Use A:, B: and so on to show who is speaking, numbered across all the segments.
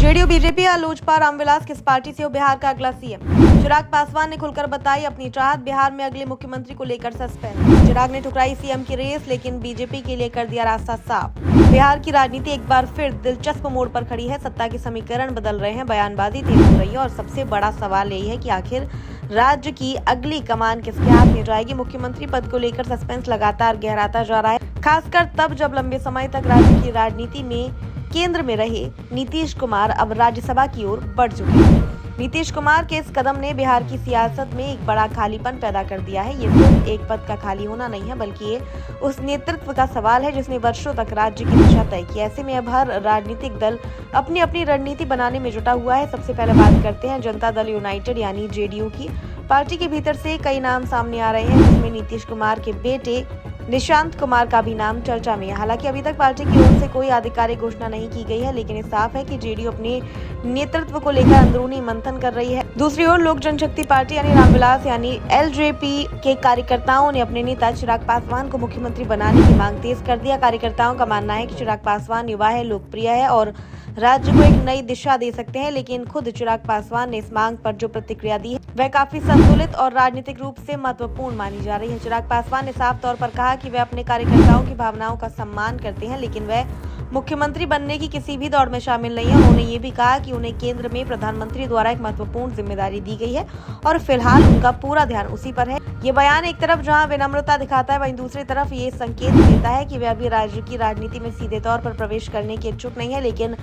A: JDU BJP या लोजपा रामविलास किस party से हो बिहार का अगला सीएम? चिराग पासवान ने खुलकर बताई अपनी चाहत। बिहार में अगले मुख्यमंत्री को लेकर सस्पेंस। चिराग ने ठुकराई सीएम की रेस, लेकिन बीजेपी के लिए कर दिया रास्ता साफ। बिहार की राजनीति एक बार फिर दिलचस्प मोड़ पर खड़ी है। सत्ता के समीकरण बदल रहे हैं, बयानबाजी तेज हो रही है और सबसे बड़ा सवाल यही है कि आखिर राज्य की अगली कमान किसके हाथ में जाएगी। मुख्यमंत्री पद को लेकर सस्पेंस लगातार गहराता जा रहा है, खासकर तब जब लंबे समय तक राज्य की राजनीति में केंद्र में रहे नीतीश कुमार अब राज्यसभा की ओर बढ़ चुके हैं। नीतीश कुमार के इस कदम ने बिहार की सियासत में एक बड़ा खालीपन पैदा कर दिया है। ये सिर्फ एक पद का खाली होना नहीं है, बल्कि ये उस नेतृत्व का सवाल है जिसने वर्षों तक राज्य की दिशा तय की। ऐसे में अब हर राजनीतिक दल अपनी अपनी रणनीति बनाने में जुटा हुआ है। सबसे पहले बात करते हैं जनता दल यूनाइटेड यानी जेडीयू की। पार्टी के भीतर से कई नाम सामने आ रहे हैं, जिसमें नीतीश कुमार के बेटे निशांत कुमार का भी नाम चर्चा में है। हालांकि अभी तक पार्टी की ओर से कोई आधिकारिक घोषणा नहीं की गई है, लेकिन ये साफ है कि जेडीयू अपने नेतृत्व को लेकर अंदरूनी मंथन कर रही है। दूसरी ओर लोक जनशक्ति पार्टी यानी रामविलास यानी एलजेपी के कार्यकर्ताओं ने अपने नेता चिराग पासवान को मुख्यमंत्री बनाने की मांग तेज कर दिया। कार्यकर्ताओं का मानना है कि चिराग पासवान युवा है, लोकप्रिय है और राज्य को एक नई दिशा दे सकते हैं। लेकिन खुद चिराग पासवान ने इस मांग पर जो प्रतिक्रिया दी है वह काफी संतुलित और राजनीतिक रूप से महत्वपूर्ण मानी जा रही है। चिराग पासवान ने साफ तौर पर कहा कि वे अपने कार्यकर्ताओं की भावनाओं का सम्मान करते हैं, लेकिन वह मुख्यमंत्री बनने की किसी भी दौड़ में शामिल नहीं है। उन्होंने ये भी कहा कि उन्हें केंद्र में प्रधानमंत्री द्वारा एक महत्वपूर्ण जिम्मेदारी दी गई है और फिलहाल उनका पूरा ध्यान उसी पर है। ये बयान एक तरफ जहां विनम्रता दिखाता है, वहीं दूसरी तरफ ये संकेत देता है कि वे अभी राज्य की राजनीति में सीधे तौर पर प्रवेश करने के इच्छुक नहीं है। लेकिन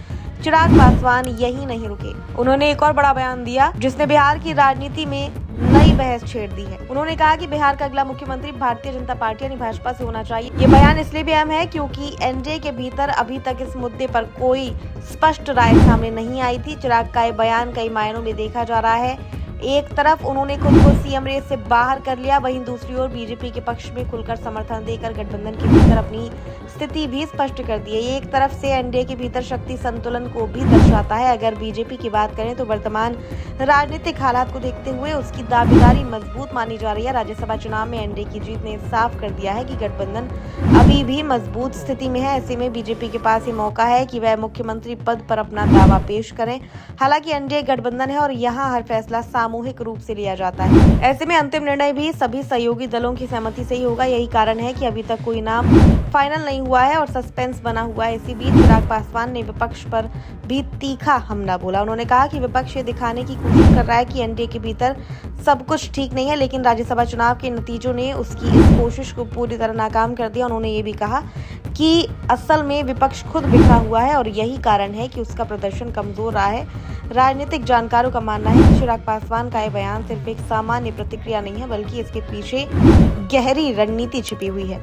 A: चिराग पासवान यही नहीं रुके, उन्होंने एक और बड़ा बयान दिया जिसने बिहार की राजनीति में नई बहस छेड़ दी है। उन्होंने कहा कि बिहार का अगला मुख्यमंत्री भारतीय जनता पार्टी यानी भाजपा से होना चाहिए। ये बयान इसलिए भी अहम है क्योंकि एनडीए के भीतर अभी तक इस मुद्दे पर कोई स्पष्ट राय सामने नहीं आई थी। चिराग का ये बयान कई मायनों में देखा जा रहा है। एक तरफ उन्होंने खुद को सीएम रेस से बाहर कर लिया, वहीं दूसरी ओर बीजेपी के पक्ष में खुलकर समर्थन देकर गठबंधन के भीतर अपनी स्थिति भी स्पष्ट कर दी है। ये एक तरफ से एनडीए के भीतर शक्ति संतुलन को भी दर्शाता है। अगर बीजेपी की बात करें तो वर्तमान राजनीतिक हालात को देखते हुए उसकी दावेदारी मजबूत मानी जा रही है। राज्यसभा चुनाव में एनडीए की जीत ने साफ कर दिया है कि गठबंधन अभी भी मजबूत स्थिति में है। ऐसे में बीजेपी के पास ये मौका है कि वह मुख्यमंत्री पद पर अपना दावा पेश करें। हालांकि एनडीए गठबंधन है और यहाँ हर फैसला सामूहिक रूप से लिया जाता है। ऐसे में अंतिम निर्णय भी सभी सहयोगी दलों की सहमति से ही होगा। यही कारण है कि अभी तक कोई नाम फाइनल नहीं हुआ है और सस्पेंस बना हुआ है। इसी बीच चिराग पासवान ने विपक्ष पर भी तीखा हमला बोला। उन्होंने कहा कि विपक्ष ये दिखाने की कोशिश कर रहा है कि एनडीए के भीतर सब कुछ ठीक नहीं है, लेकिन राज्यसभा चुनाव के नतीजों ने उसकी इस कोशिश को पूरी तरह नाकाम कर दिया। उन्होंने ये भी कहा कि असल में विपक्ष खुद बिखरा हुआ है और यही कारण है कि उसका प्रदर्शन कमजोर रहा है। राजनीतिक जानकारों का मानना है कि चिराग पासवान का यह बयान सिर्फ एक सामान्य प्रतिक्रिया नहीं है, बल्कि इसके पीछे गहरी रणनीति छिपी हुई है।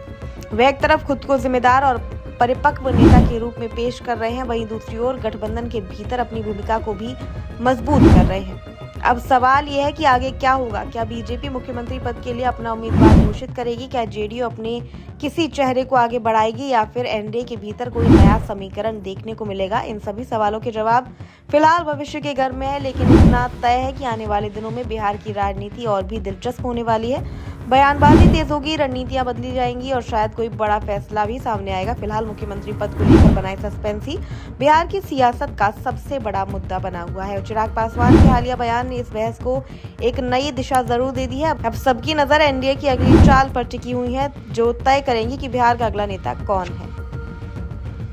A: वह एक तरफ खुद को जिम्मेदार और परिपक्व नेता के रूप में पेश कर रहे हैं, वहीं दूसरी ओर गठबंधन के भीतर अपनी भूमिका को भी मजबूत कर रहे हैं। अब सवाल यह है कि आगे क्या होगा। क्या बीजेपी मुख्यमंत्री पद के लिए अपना उम्मीदवार घोषित करेगी? क्या जेडीयू अपने किसी चेहरे को आगे बढ़ाएगी या फिर एनडीए के भीतर कोई नया समीकरण देखने को मिलेगा? इन सभी सवालों के जवाब फिलहाल भविष्य के घर में है, लेकिन इतना तय है कि आने वाले दिनों में बिहार की राजनीति और भी दिलचस्प होने वाली है। बयानबाजी तेज होगी, रणनीतियां बदली जाएंगी और शायद कोई बड़ा फैसला भी सामने आएगा। फिलहाल मुख्यमंत्री पद को लेकर बनाए सस्पेंस ही बिहार की सियासत का सबसे बड़ा मुद्दा बना हुआ है। चिराग पासवान के हालिया बयान ने इस बहस को एक नई दिशा जरूर दे दी है। अब सबकी नजर एनडीए की अगली चाल पर टिकी हुई है, जो तय करेंगी कि बिहार का अगला नेता कौन है।